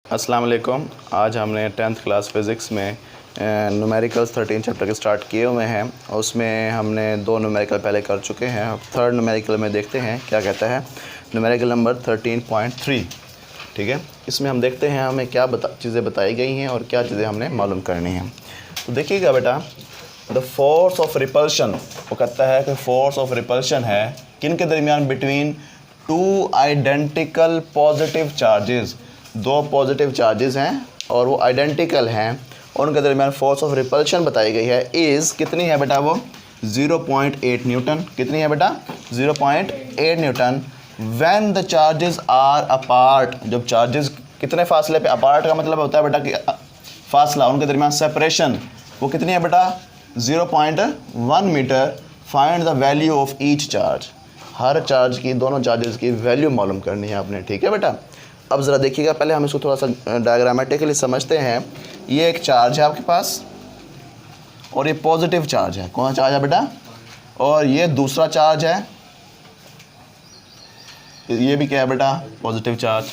अस्सलाम वालेकुम। आज हमने 10th क्लास फ़िज़िक्स में न्यूमेरिकल्स 13 चैप्टर के स्टार्ट किए हुए हैं और उसमें हमने 2 न्यूमेरिकल पहले कर चुके हैं। अब थर्ड न्यूमेरिकल में देखते हैं क्या कहता है। न्यूमेरिकल नंबर 13.3, ठीक है। इसमें हम देखते हैं हमें क्या चीज़ें बताई गई हैं और क्या चीज़ें हमने मालूम करनी हैं। तो देखिएगा बेटा, द फोर्स ऑफ रिपल्शन, वो कहता है कि फोर्स ऑफ रिपल्शन है किन के दरमियान, between two identical positive charges. 2 positive charges हैं और वो आइडेंटिकल हैं और उनके दरमियान फोर्स ऑफ रिपल्शन बताई गई है। इज़ कितनी है बेटा, वो 0.8 न्यूटन। कितनी है बेटा, 0.8 newton. When the charges are apart, जब चार्जेस कितने फासले पे, अपार्ट का मतलब होता है बेटा कि फासला, उनके दरमियान सेपरेशन, वो कितनी है बेटा, 0.1 metre. Find the value of each charge. हर चार्ज की, दोनों चार्जेस की वैल्यू मालूम करनी है आपने, ठीक है बेटा। अब ज़रा देखिएगा, पहले हम इसको थोड़ा सा डायग्रामेटिकली समझते हैं। ये एक चार्ज है आपके पास और ये पॉजिटिव चार्ज है। कौन सा चार्ज है बेटा, और ये दूसरा चार्ज है, ये भी क्या है बेटा, पॉजिटिव चार्ज।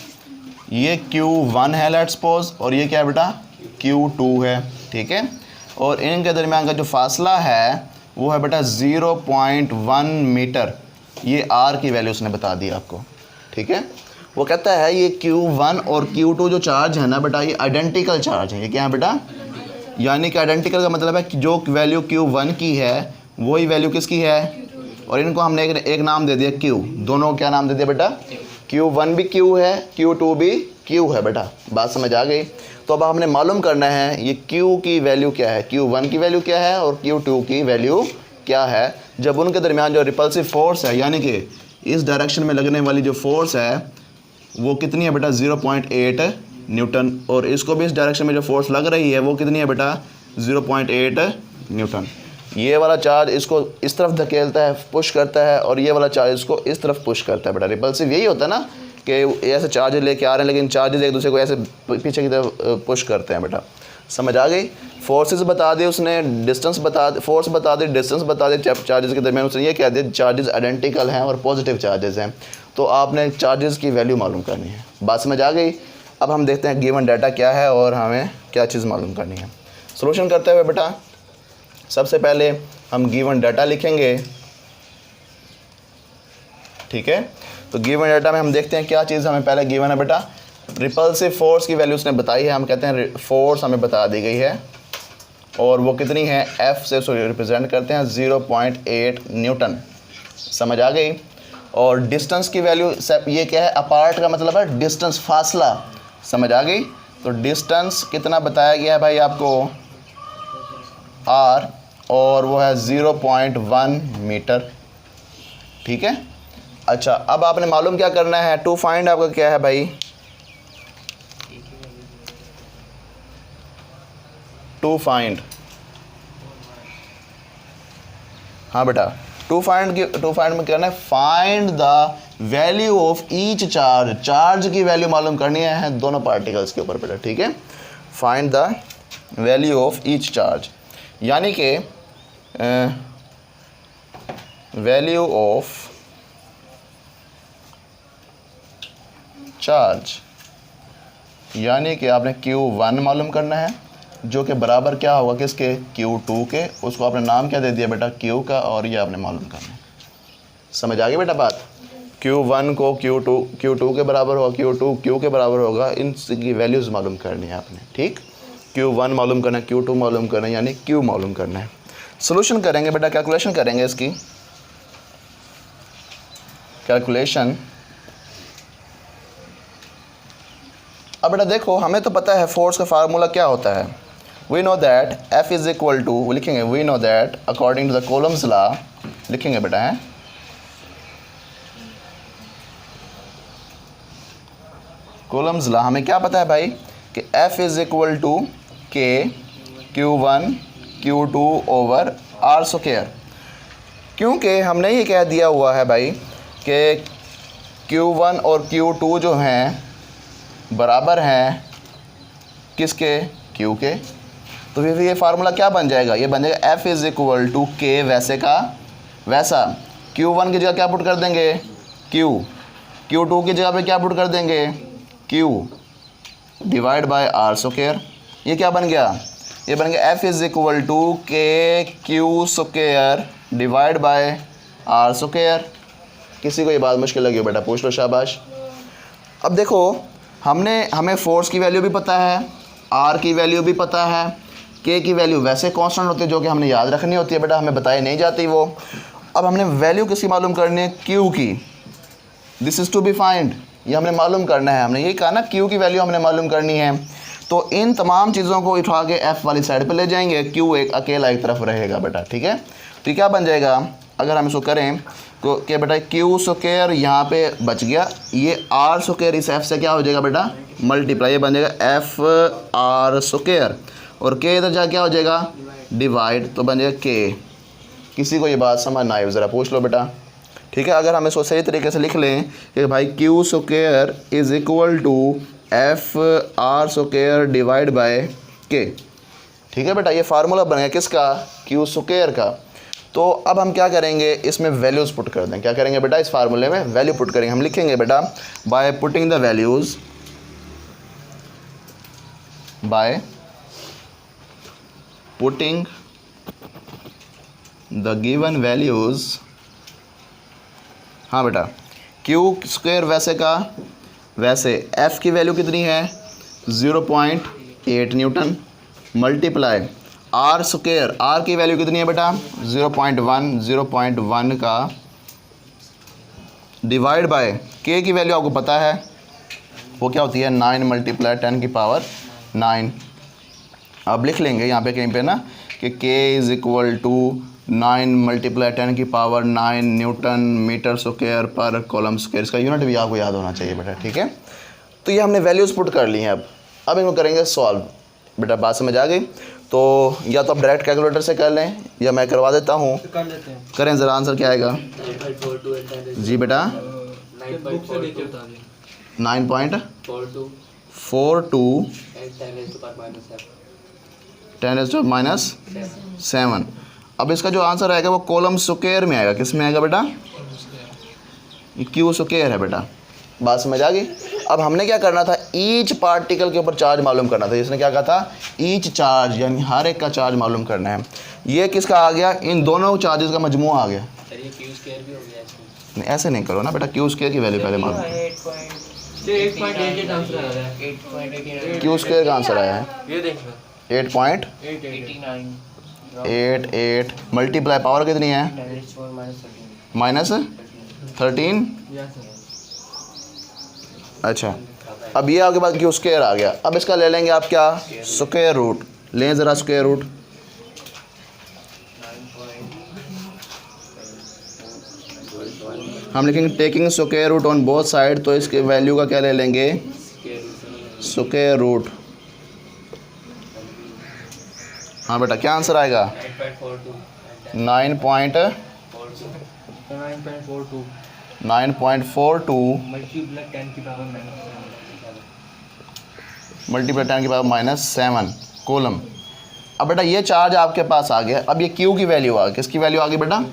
ये Q1 है लेट्स सपोज, और ये क्या है बेटा, Q2 है, ठीक है। और इनके दरमियान का जो फासला है वो है बेटा 0.1 मीटर। ये R की वैल्यू उसने बता दी आपको, ठीक है। वो कहता है ये Q1 और Q2 जो चार्ज है ना बेटा, ये आइडेंटिकल चार्ज है। ये क्या है बेटा, यानी कि आइडेंटिकल का मतलब है कि जो वैल्यू Q1 की है वही वैल्यू किसकी है, और इनको हमने एक नाम दे दिया Q। दोनों को क्या नाम दे दिया बेटा, Q1 भी Q है, Q2 भी Q है बेटा। बात समझ आ गई। तो अब हमने मालूम करना है ये Q की वैल्यू क्या है, Q1 की वैल्यू क्या है और Q2 की वैल्यू क्या है, जब उनके दरमियान जो रिपल्सिव फोर्स है, यानी कि इस डायरेक्शन में लगने वाली जो फोर्स है वो कितनी है बेटा, 0.8 न्यूटन। और इसको भी इस डायरेक्शन में जो फोर्स लग रही है वो कितनी है बेटा, 0.8 न्यूटन। ये वाला चार्ज इसको इस तरफ धकेलता है, पुश करता है, और ये वाला चार्ज इसको इस तरफ पुश करता है बेटा। रिपल्सिव यही होता है ना कि ऐसे चार्ज लेके आ रहे हैं लेकिन चार्जेस एक दूसरे को ऐसे पीछे की तरफ पुश करते हैं बेटा। समझ आ गई। फोर्सेस बता दी उसने, डिस्टेंस बता दी, फोर्स बता दी, डिस्टेंस बता दी, चार्जेस के दरमियान उसने ये कह दिया चार्जेस आइडेंटिकल हैं और पॉजिटिव चार्जेस हैं। तो आपने चार्जेस की वैल्यू मालूम करनी है। बात समझ आ गई। अब हम देखते हैं गिवन डाटा क्या है और हमें क्या चीज़ मालूम करनी है। सॉल्यूशन करते हुए बेटा, सबसे पहले हम गिवन डाटा लिखेंगे, ठीक है। तो गिवन डाटा में हम देखते हैं क्या चीज़ हमें पहले गिवन है बेटा, रिपल्सिव फोर्स की वैल्यू उसने बताई है। हम कहते हैं फोर्स हमें बता दी गई है और वो कितनी है, F से उसको रिप्रेजेंट करते हैं 0.8 न्यूटन। समझ आ गई। और डिस्टेंस की वैल्यू, ये क्या है, अपार्ट का मतलब है डिस्टेंस, फासला। समझ आ गई। तो डिस्टेंस कितना बताया गया है भाई आपको, R, और वो है 0.1 मीटर, ठीक है। अच्छा, अब आपने मालूम क्या करना है, टू फाइंड आपका क्या है भाई, टू फाइंड, हाँ बेटा, टू फाइंड में करना है, find the value of each charge. Charge की वैल्यू मालूम करनी है दोनों पार्टिकल्स के ऊपर बेटा, ठीक है। Find the value of each charge, यानी कि वैल्यू ऑफ चार्ज, यानी कि आपने Q1 मालूम करना है जो कि बराबर क्या होगा किसके, Q2 के। उसको आपने नाम क्या दे दिया बेटा, Q का, और ये आपने मालूम करना है। समझ आ गई बेटा बात। Q1 को Q2 के बराबर होगा, Q2 Q के बराबर होगा। इन की वैल्यूज़ मालूम करनी है आपने, ठीक। Q1 मालूम करना है, Q2 मालूम करना है, यानी Q मालूम करना है। सोल्यूशन करेंगे बेटा, कैलकुलेशन करेंगे इसकी, कैलकुलेशन। अब बेटा देखो, हमें तो पता है फोर्स का फार्मूला क्या होता है। We know that F is equal to, लिखेंगे we know that according to the Coulomb's law, लिखेंगे बेटा है, कूलम्स लॉ। हमें क्या पता है भाई कि F is equal to K Q1 Q2 over R square. क्योंकि हमने ये कह दिया हुआ है भाई कि Q1 और Q2 जो हैं बराबर हैं किसके, Q के। तो फिर ये फार्मूला क्या बन जाएगा, ये बन जाएगा F is equal to K वैसे का वैसा। Q1 की जगह क्या पुट कर देंगे, Q, Q2 की जगह पे क्या पुट कर देंगे, Q, divide by R square. ये क्या बन गया, ये बन गया F is equal to K Q square divide by R square. किसी को ये बात मुश्किल लगी हो बेटा पूछ लो, शाबाश। अब देखो हमें फोर्स की वैल्यू भी पता है, आर की वैल्यू भी पता है, के की वैल्यू वैसे कांस्टेंट होती है जो कि हमने याद रखनी होती है बेटा, हमें बताई नहीं जाती वो। अब हमने वैल्यू किसकी मालूम करनी है, क्यू की। This is to be find, ये हमने मालूम करना है। हमने यही कहा ना क्यू की वैल्यू हमने मालूम करनी है। तो इन तमाम चीज़ों को उठा के एफ़ वाली साइड पे ले जाएंगे, क्यू एक अकेला एक तरफ रहेगा बेटा, ठीक है। तो ये क्या बन जाएगा अगर हम इसको करें तो क्या बेटा, क्यू स्क्वायर यहाँ पे बच गया, ये आर स्क्वायर इस एफ से क्या हो जाएगा बेटा मल्टीप्लाई, ये बन जाएगा एफ आर स्क्वायर, और के इधर जा क्या हो जाएगा डिवाइड, तो बन जाएगा के। किसी को ये बात समझ ना आए ज़रा पूछ लो बेटा, ठीक है। अगर हम इसको सही तरीके से लिख लें कि भाई Q square is equal to F R square divide by K, ठीक है बेटा, ये फार्मूला बन गया किसका, क्यू स्क्वायर का। तो अब हम क्या करेंगे, इसमें वैल्यूज़ पुट कर दें। क्या करेंगे बेटा, इस फार्मूले में वैल्यू पुट करेंगे। हम लिखेंगे बेटा by putting the values, by putting the given values. हाँ बेटा, क्यू स्क्वायर वैसे का वैसे, एफ़ की वैल्यू कितनी है 0.8 newton, multiply R square, R की वैल्यू कितनी है बेटा 0.1 का डिवाइड बाय के की वैल्यू आपको पता है वो क्या होती है 9 मल्टीप्लाई 10 की पावर 9। अब लिख लेंगे यहाँ पे कहीं पे ना कि के इज़ इक्वल टू 9 मल्टीप्लाई 10 की पावर 9 न्यूटन मीटर स्क्वायर पर कॉलम स्क्वायर। इसका यूनिट भी आपको याद होना चाहिए बेटा, ठीक है। तो ये हमने वैल्यूज़ पुट कर ली हैं। अब इनको करेंगे सॉल्व। बेटा बात समझ आ गई? तो या तो आप डायरेक्ट कैलकुलेटर से कर लें या मैं करवा देता हूँ, करें ज़रा। आंसर क्या आएगा जी बेटा 9.42 10⁻⁻7। अब इसका जो आंसर आएगा वो कॉलम स्क्वायर में आएगा। किस में आएगा बेटा, क्यू स्क्वायर है बेटा। बात समझ आ गई? अब हमने क्या करना था, ईच पार्टिकल के ऊपर चार्ज मालूम करना था। इसने क्या कहा था, ईच चार्ज यानी हर एक का चार्ज मालूम करना है। ये किसका आ गया, इन दोनों चार्जेस का मजमूआ आ गया। नहीं ऐसे नहीं करो ना बेटा, क्यू स्क्वायर की वैल्यू पहले मालूम। क्यू स्क्वायर का आंसर आया है 8.88 मल्टीप्लाई पावर कितनी है -13। अच्छा, अब ये आपके पास क्यू स्क्वायर आ गया। अब इसका ले लेंगे आप क्या, स्क्वायर रूट। लें ज़रा स्क्वायर रूट। हम लिखेंगे taking square root on both side, तो इसके वैल्यू का क्या ले लेंगे, स्क्वायर रूट। हाँ बेटा क्या आंसर आएगा 9.42 मल्टीप्लाई 10 की पावर -7 कोलम। अब बेटा ये चार्ज आपके पास आ गया। अब ये क्यू की वैल्यू आ गई। किसकी वैल्यू आ गई बेटा,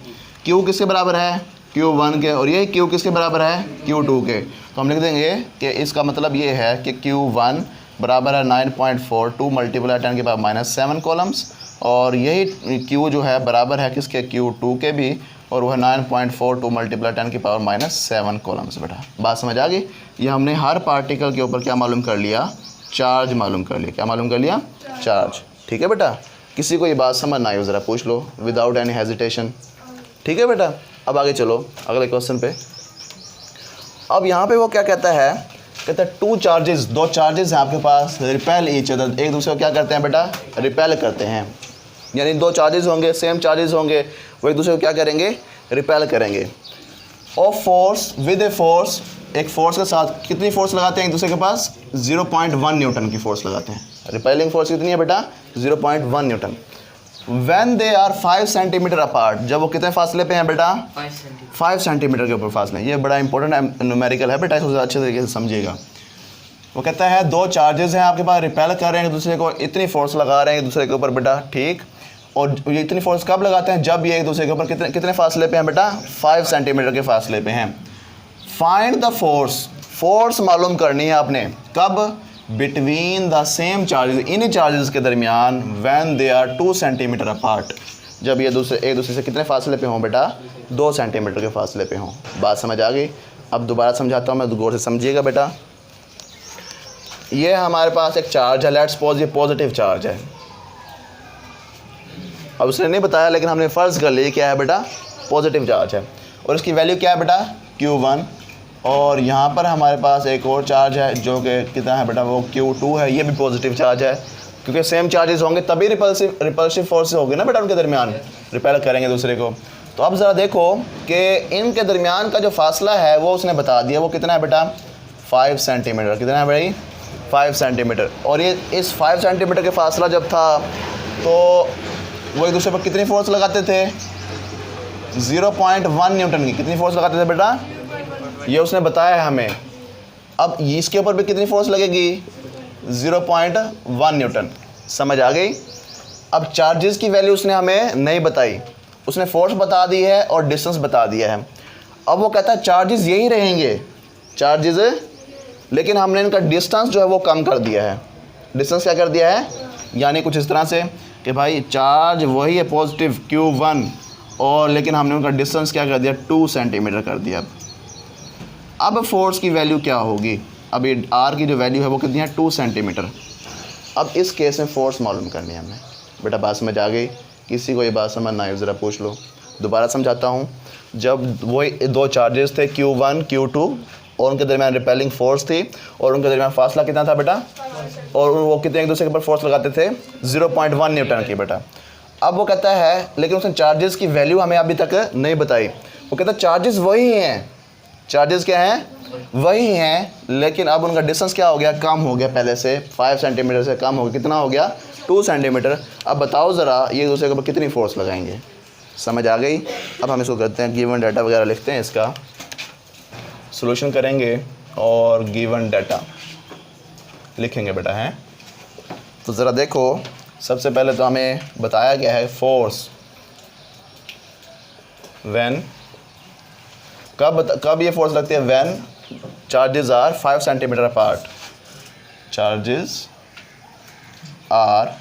क्यू किसके बराबर है Q1 के, और ये क्यू किसके बराबर है Q2 के। तो हम लिख देंगे कि इसका मतलब ये है कि Q1 बराबर है 9.42 मल्टीप्लाई 10 की पावर -7 कॉलम्स, और यही Q जो है बराबर है किसके Q2 के भी, और वह 9.42 मल्टीप्लाई 10 की पावर -7 कॉलम्स। बेटा बात समझ आ गई? ये हमने हर पार्टिकल के ऊपर क्या मालूम कर लिया, चार्ज मालूम कर लिया। क्या मालूम कर लिया, चार्ज। ठीक है बेटा, किसी को ये बात समझ ना आई ज़रा पूछ लो विदाउट एनी हेजिटेशन। ठीक है बेटा, अब आगे चलो अगले क्वेश्चन पे। अब यहाँ पे वो क्या कहता है, कहता है टू चार्जेस, दो चार्जेस हैं आपके पास, रिपेल ईच अदर, एक दूसरे को क्या करते हैं बेटा, रिपेल करते हैं। यानी दो चार्जेस होंगे, सेम चार्जेस होंगे, वो एक दूसरे को क्या करेंगे, रिपेल करेंगे। Of force with a force, एक फोर्स के साथ कितनी फोर्स लगाते हैं एक दूसरे के पास, 0.1 न्यूटन की फोर्स लगाते हैं। रिपेलिंग फोर्स कितनी है बेटा, 0.1 Newton. When they are 5 centimetre apart, जब वो कितने फासले पे हैं बेटा, 5 सेंटीमीटर के ऊपर फासले। ये बड़ा इंपॉर्टेंट न्यूमेरिकल है बेटा, इसको अच्छे तरीके से समझिएगा। वो कहता है दो चार्जेस हैं आपके पास, रिपेल कर रहे हैं एक दूसरे को, इतनी फोर्स लगा रहे हैं एक दूसरे के ऊपर बेटा, ठीक। और ये इतनी फोर्स कब लगाते हैं, जब ये एक दूसरे के ऊपर कितने कितने फासले पे हैं बेटा, 5 सेंटीमीटर के फासले पे हैं। फाइंड द फोर्स, फोर्स मालूम करनी है आपने, कब, बिटवीन द सेम चार्जेस, इन चार्जेस के दरमियान when they are 2 centimetre apart, जब ये एक दूसरे से कितने फासले पे हों बेटा, 2 सेंटीमीटर के फासले पे हों। बात समझ आ गई। अब दोबारा समझाता हूँ मैं, गौर से समझिएगा बेटा। ये हमारे पास एक चार्ज है, लेट्स सपोज ये पॉजिटिव चार्ज है। अब उसने नहीं बताया लेकिन हमने फ़र्ज़ कर लिया क्या है बेटा, पॉजिटिव चार्ज है, और इसकी वैल्यू क्या है बेटा, Q1। और यहाँ पर हमारे पास एक और चार्ज है जो कि कितना है बेटा, वो Q2 है, ये भी पॉजिटिव चार्ज है, क्योंकि सेम चार्जेस होंगे तभी रिपल्सिव फोर्सेस होगी ना बेटा, उनके दरमियान रिपेल करेंगे दूसरे को। तो अब ज़रा देखो कि इनके दरमियान का जो फासला है वो उसने बता दिया, वो कितना है बेटा, 5 सेंटीमीटर। कितना है भाई, 5 सेंटीमीटर। और ये इस 5 सेंटीमीटर के फासला जब था तो वो एक दूसरे पर कितनी फोर्स लगाते थे, 0.1 न्यूटन की। कितनी फोर्स लगाते थे बेटा, ये उसने बताया है हमें। अब इसके ऊपर भी कितनी फोर्स लगेगी, 0.1 न्यूटन। समझ आ गई। अब चार्जेस की वैल्यू उसने हमें नहीं बताई, उसने फोर्स बता दी है और डिस्टेंस बता दिया है। अब वो कहता है चार्जेस यही रहेंगे, चार्जेस, लेकिन हमने इनका डिस्टेंस जो है वो कम कर दिया है। डिस्टेंस क्या कर दिया है, यानी कुछ इस तरह से कि भाई चार्ज वही है पॉजिटिव Q1, और लेकिन हमने उनका डिस्टेंस क्या कर दिया, 2 सेंटीमीटर कर दिया। अब फोर्स की वैल्यू क्या होगी, अब ये R की जो वैल्यू है वो कितनी है, 2 सेंटीमीटर। अब इस केस में फ़ोर्स मालूम करनी है हमें। बेटा बात समझ आ गई, किसी को ये बात समझ ना आए ज़रा पूछ लो। दोबारा समझाता हूँ। जब वो 2 चार्जेस थे Q1 Q2 और उनके दरमियान रिपेलिंग फ़ोर्स थी, और उनके दरमियान फासला कितना था बेटा, और वो कितने एक दूसरे के ऊपर फोर्स लगाते थे, 0.1 न्यूटन की बेटा। अब वो कहता है लेकिन उसने चार्जेस की वैल्यू हमें अभी तक नहीं बताई। वो कहता है चार्जेस वही हैं, चार्जेस क्या हैं, वही हैं, लेकिन अब उनका डिस्टेंस क्या हो गया, कम हो गया पहले से, 5 सेंटीमीटर से कम हो गया। कितना हो गया, 2 सेंटीमीटर। अब बताओ ज़रा ये दूसरे के ऊपर कितनी फोर्स लगाएंगे। समझ आ गई। अब हम इसको करते हैं, गिवन डाटा वगैरह लिखते हैं, इसका सॉल्यूशन करेंगे और गिवन डाटा लिखेंगे बेटा हैं। तो ज़रा देखो, सबसे पहले तो हमें बताया गया है फोर्स व्हेन, कब ये फोर्स लगती है, when charges are 5 centimetre apart, charges are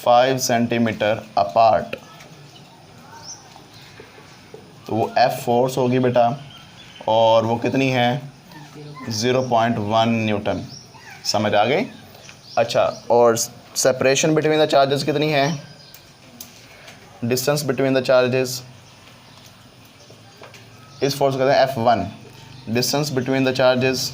5 centimetre apart. तो वो F फोर्स होगी बेटा, और वो कितनी है, 0.1 न्यूटन। समझ आ गई। अच्छा, और सेपरेशन बिटवीन द चार्जेस कितनी है, डिस्टेंस बिटवीन द चार्जेस, इस फोर्स कहते हैं F1, distance between the charges,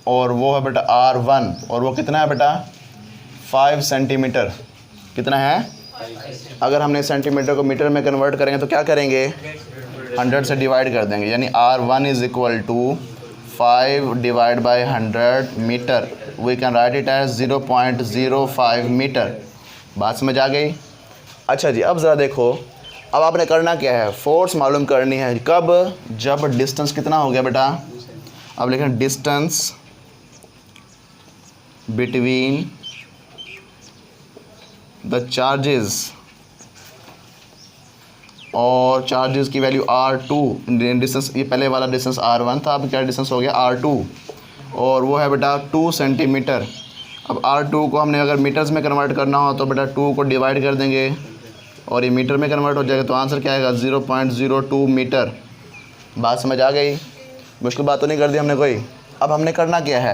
और वो है बेटा R1, और वो कितना है बेटा, 5 सेंटीमीटर। कितना है, अगर हमने सेंटीमीटर को मीटर में कन्वर्ट करेंगे तो क्या करेंगे, 100 से डिवाइड कर देंगे, यानी R1 is equal to 5 divide by 100 metre. We can write it as 0.05 metre. बात समझ आ गई। अच्छा जी, अब ज़रा देखो, अब आपने करना क्या है, फोर्स मालूम करनी है कब, जब डिस्टेंस कितना हो गया बेटा, अब लिखें डिस्टेंस बिटवीन द चार्जेस, और चार्जेस की वैल्यू R2, डिस्टेंस ये पहले वाला डिस्टेंस R1 था, अब क्या डिस्टेंस हो गया R2, और वो है बेटा 2 सेंटीमीटर। अब R2 को हमने अगर मीटर्स में कन्वर्ट करना हो तो बेटा 2 को डिवाइड कर देंगे और ये मीटर में कन्वर्ट हो जाएगा, तो आंसर क्या आएगा, 0.02 मीटर। बात समझ आ गई, मुश्किल बात तो नहीं कर दी हमने कोई। अब हमने करना क्या है,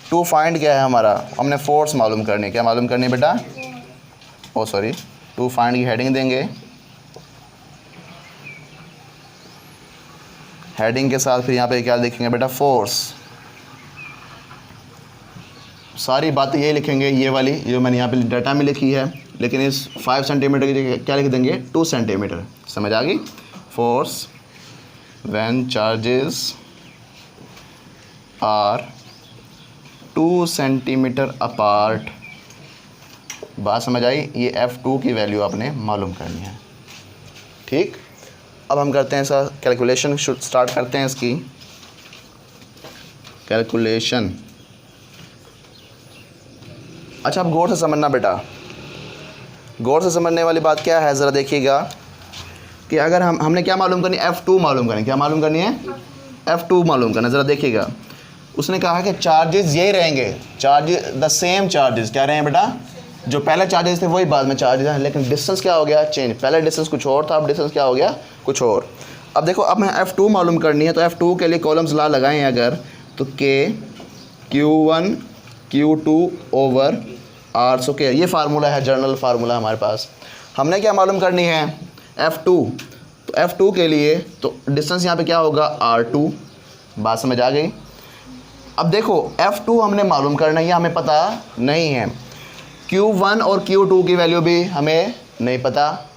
टू फाइंड क्या है हमारा, हमने फोर्स मालूम करनी, क्या मालूम करनी बेटा, ओ सॉरी, टू फाइंड की हेडिंग देंगे, हेडिंग के साथ फिर यहाँ पे क्या लिखेंगे बेटा, फोर्स। सारी बातें यही लिखेंगे, ये वाली जो मैंने यहाँ पे डाटा में लिखी है, लेकिन इस 5 सेंटीमीटर की जगह क्या लिख देंगे, 2 सेंटीमीटर। समझ आ गई। Force when charges are 2 centimetre apart. बात समझ आई। ये F2 की वैल्यू आपने मालूम करनी है। ठीक, अब हम करते हैं इसका कैलकुलेशन, स्टार्ट करते हैं इसकी कैलकुलेशन। अच्छा, अब गौर से समझना बेटा, गौर से समझने वाली बात क्या है, ज़रा देखिएगा कि अगर हमने क्या मालूम करनी है, F2 मालूम करनी, क्या मालूम करनी है, F2 मालूम करना। ज़रा देखिएगा, उसने कहा कि चार्जेस यही रहेंगे, चार्जेस द सेम चार्जेस, क्या रहे हैं बेटा, जो पहले चार्जेस थे वही बाद में चार्जेस हैं, लेकिन डिस्टेंस क्या हो गया, चेंज। पहले डिस्टेंस कुछ और था, अब डिस्टेंस क्या हो गया, कुछ और। अब देखो, अब हमें F2 मालूम करनी है, तो F2 के लिए कॉलम्स ला लगाएं अगर, तो K Q1 Q2 over R square, ये फार्मूला है, जनरल फार्मूला हमारे पास। हमने क्या मालूम करनी है, F2, तो F2 के लिए तो डिस्टेंस यहाँ पे क्या होगा, R2, बात समझ आ गई। अब देखो F2 हमने मालूम करना है, ये हमें पता नहीं है, Q1 और Q2 की वैल्यू भी हमें नहीं पता,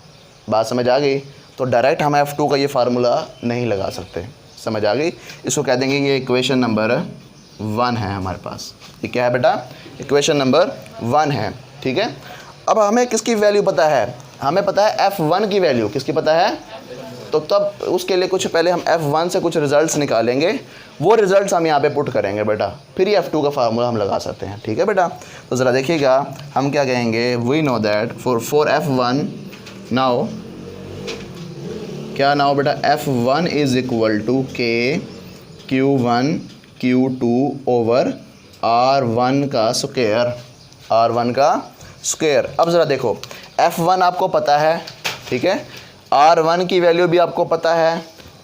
बात समझ आ गई। तो डायरेक्ट हम F2 का ये फार्मूला नहीं लगा सकते, समझ आ गई। इसको कह देंगे ये इक्वेशन नंबर 1 है हमारे पास। ये क्या है बेटा, इक्वेशन नंबर 1 है, ठीक है। अब हमें किसकी वैल्यू पता है, हमें पता है F1 की वैल्यू, किसकी पता है, तो तब उसके लिए कुछ पहले हम F1 से कुछ रिजल्ट्स निकालेंगे, वो रिजल्ट्स हम यहाँ पे पुट करेंगे बेटा, फिर ये F2 का फार्मूला हम लगा सकते हैं, ठीक है बेटा। तो ज़रा देखिएगा, हम क्या कहेंगे, we know that for F1 now, क्या नाउ बेटा, F1 is equal to K Q1 Q2 over R1 का स्क्वायर, R1 का स्क्वायर। अब ज़रा देखो, F1 आपको पता है, ठीक है, R1 की वैल्यू भी आपको पता है,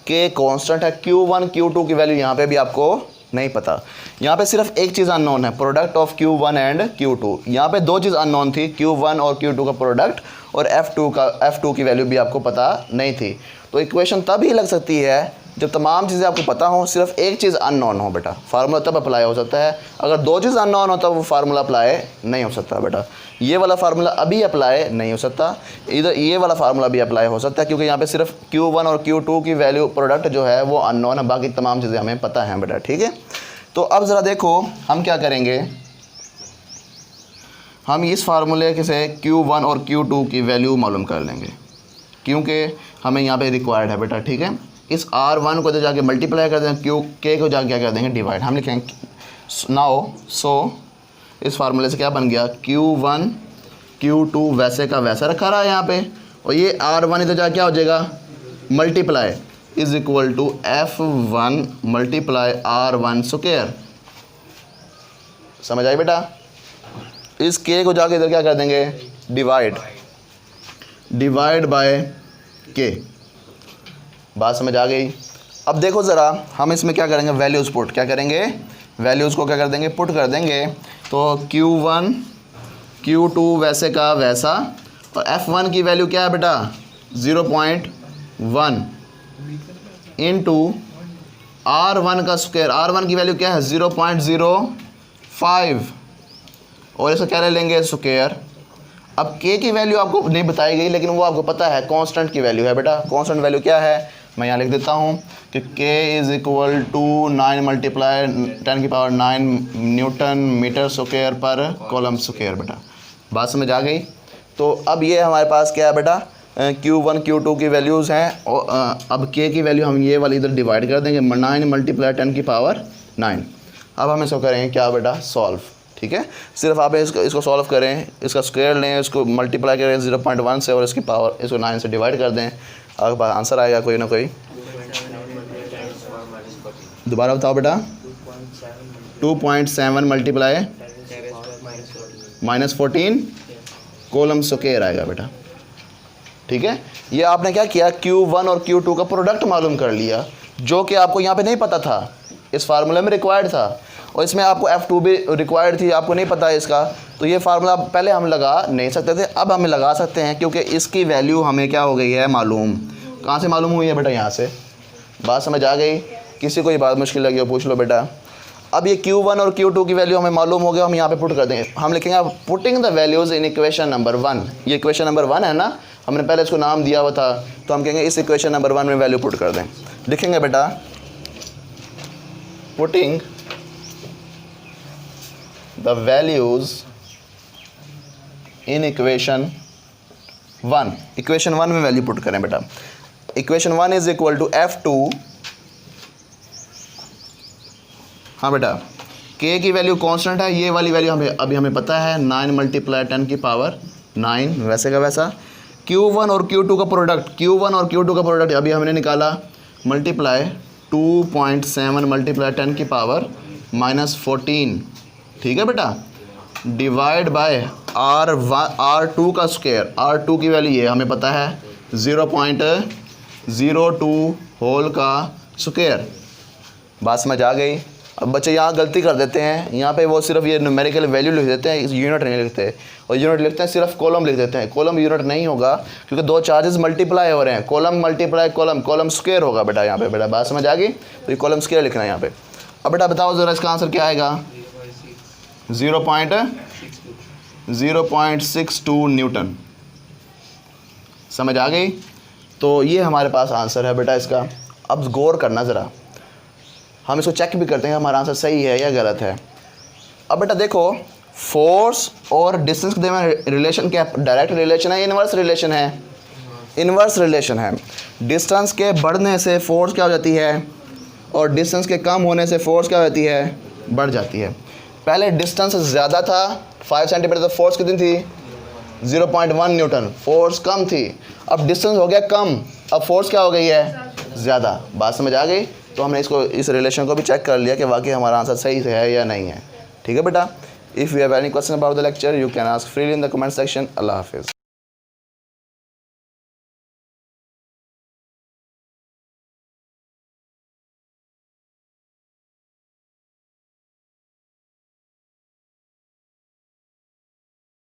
K कांस्टेंट है, Q1 Q2 की वैल्यू यहाँ पे भी आपको नहीं पता। यहाँ पे सिर्फ एक चीज़ अननोन है, product of Q1 and Q2। यहाँ पे दो चीज़ अननोन थी, Q1 और Q2 का प्रोडक्ट, और F2 की वैल्यू भी आपको पता नहीं थी। तो इक्वेशन तब ही लग सकती है जब तमाम चीज़ें आपको पता हो, सिर्फ एक चीज़ अननोन हो बेटा, फार्मूला तब अप्लाई हो सकता है। अगर दो चीज़ अननोन हो तब वो फार्मूला अप्लाई नहीं हो सकता बेटा। ये वाला फार्मूला अभी अप्लाई नहीं हो सकता, इधर ये वाला फार्मूला भी अप्लाई हो सकता है, क्योंकि यहाँ पे सिर्फ Q1 और Q2 की वैल्यू, प्रोडक्ट जो है वो अननोन है, बाकी तमाम चीज़ें हमें पता हैं बेटा, ठीक है। तो अब ज़रा देखो, हम क्या करेंगे, हम इस फार्मूले के से Q1 और Q2 की वैल्यू मालूम कर लेंगे, क्योंकि हमें यहाँ पे रिक्वायर्ड है बेटा, ठीक है। इस R1 को तो जाके मल्टीप्लाई कर देंगे, K को जाके क्या कर देंगे, डिवाइड। हम लिखेंगे नाउ, सो इस फार्मूले से क्या बन गया, Q1 Q2 वैसे का वैसा रखा रहा है यहाँ पे, और ये R1 इधर जाके क्या हो जाएगा, multiply is equal to F1 multiply R1 square. समझ आई बेटा। इस K को जाके इधर क्या कर देंगे, डिवाइड बाय K, बात समझ आ गई। अब देखो ज़रा, हम इसमें क्या करेंगे, वैल्यूज़ पुट, क्या करेंगे, वैल्यूज़ को क्या कर देंगे, पुट कर देंगे। तो Q1 Q2 वैसे का वैसा, और F1 की वैल्यू क्या है बेटा, 0.1 इंटू R1 का स्क्वायर, R1 की वैल्यू क्या है, 0.05, और इसका क्या ले लेंगे, स्क्वायर। अब K की वैल्यू आपको नहीं बताई गई, लेकिन वो आपको पता है, कांस्टेंट की वैल्यू है बेटा। कांस्टेंट वैल्यू क्या है, मैं यहाँ लिख देता हूँ कि K is equal to 9 multiply 10 की पावर 9 न्यूटन मीटर स्क्वायर पर कॉलम स्क्वायर बेटा, बात समझ आ गई। तो अब ये हमारे पास क्या है बेटा, Q1 Q2 की वैल्यूज़ हैं, और अब K की वैल्यू हम ये वाली इधर डिवाइड कर देंगे, 9 मल्टीप्लाई 10 की पावर 9। अब हम इसको करेंगे क्या बेटा, सॉल्व, ठीक है। सिर्फ आप इसको सॉल्व करें, इसका स्क्वायर लें, इसको मल्टीप्लाई करें 0.1 से, और इसकी पावर इसको 9 से डिवाइड कर दें, आपके पास आंसर आएगा कोई ना कोई। दोबारा बताओ बेटा, 2.7 मल्टीप्लाई -14 कॉलम स्क्वायर आएगा बेटा, ठीक है। ये आपने क्या किया, Q1 और Q2 का प्रोडक्ट मालूम कर लिया, जो कि आपको यहाँ पे नहीं पता था, इस फार्मूले में रिक्वायर्ड था, और इसमें आपको F2 भी रिक्वायर्ड थी, आपको नहीं पता है इसका। तो ये फार्मूला पहले हम लगा नहीं सकते थे, अब हम लगा सकते हैं, क्योंकि इसकी वैल्यू हमें क्या हो गई है, मालूम। कहाँ से मालूम हुई है बेटा, यहाँ से, बात समझ आ गई। किसी को ये बात मुश्किल लगी हो पूछ लो बेटा। अब ये Q1 और Q2 की वैल्यू हमें मालूम हो गया, हम यहाँ पे पुट कर देंगे, हम लिखेंगे putting the values in equation number 1। ये इक्वेशन नंबर 1 है ना, हमने पहले इसको नाम दिया हुआ था, तो हम कहेंगे इस इक्वेशन नंबर 1 में वैल्यू पुट कर दें। लिखेंगे बेटा, putting the values in equation 1। Equation 1 में वैल्यू पुट करें बेटा। Equation 1 is equal to F2, हाँ बेटा, K की वैल्यू कांस्टेंट है, ये वाली वैल्यू हमें अभी हमें पता है, 9 मल्टीप्लाई 10 की पावर 9 वैसे का वैसा, Q1 और Q2 का प्रोडक्ट, Q1 और Q2 का प्रोडक्ट अभी हमने निकाला, मल्टीप्लाई 2.7 मल्टीप्लाई 10 की पावर -14, ठीक है बेटा, डिवाइड बाय R2 का स्क्वायर। R2 की वैल्यू ये हमें पता है 0.02 होल का स्क्वायर। बात समझ आ गई। अब बच्चे यहाँ गलती कर देते हैं, यहाँ पे वो सिर्फ ये न्यूमेरिकल वैल्यू लिख देते हैं, यूनिट नहीं लिखते, और यूनिट लिखते हैं सिर्फ कॉलम लिख देते हैं। कॉलम यूनिट नहीं होगा क्योंकि दो चार्जेस मल्टीप्लाई हो रहे हैं, column multiply column, column square होगा बेटा यहाँ पे। बेटा बात समझ आ गई, तो ये कॉलम स्क्वायर लिखना है यहाँ पे। अब बेटा बताओ ज़रा इसका आंसर क्या आएगा, 0.62 न्यूटन। समझ आ गई। तो ये हमारे पास आंसर है बेटा इसका। अब गौर करना ज़रा, हम इसको चेक भी करते हैं हमारा आंसर सही है या गलत है। अब बेटा देखो, फोर्स और डिस्टेंस के दरमियान रिलेशन क्या है, डायरेक्ट रिलेशन है, इनवर्स रिलेशन है, इनवर्स रिलेशन है। डिस्टेंस के बढ़ने से फोर्स क्या हो जाती है, और डिस्टेंस के कम होने से फोर्स क्या हो जाती है, बढ़ जाती है। पहले डिस्टेंस ज़्यादा था 5 सेंटीमीटर, तो फोर्स कितनी थी, 0.1 न्यूटन, फोर्स कम थी। अब डिस्टेंस हो गया कम, अब फोर्स क्या हो गई है, ज़्यादा। बात समझ आ गई। तो हमने इसको, इस रिलेशन को भी चेक कर लिया कि वाकई हमारा आंसर सही से है या नहीं है। ठीक है बेटा। If you have any question about the lecture you can ask freely in the comment section. अल्लाह हाफिज़।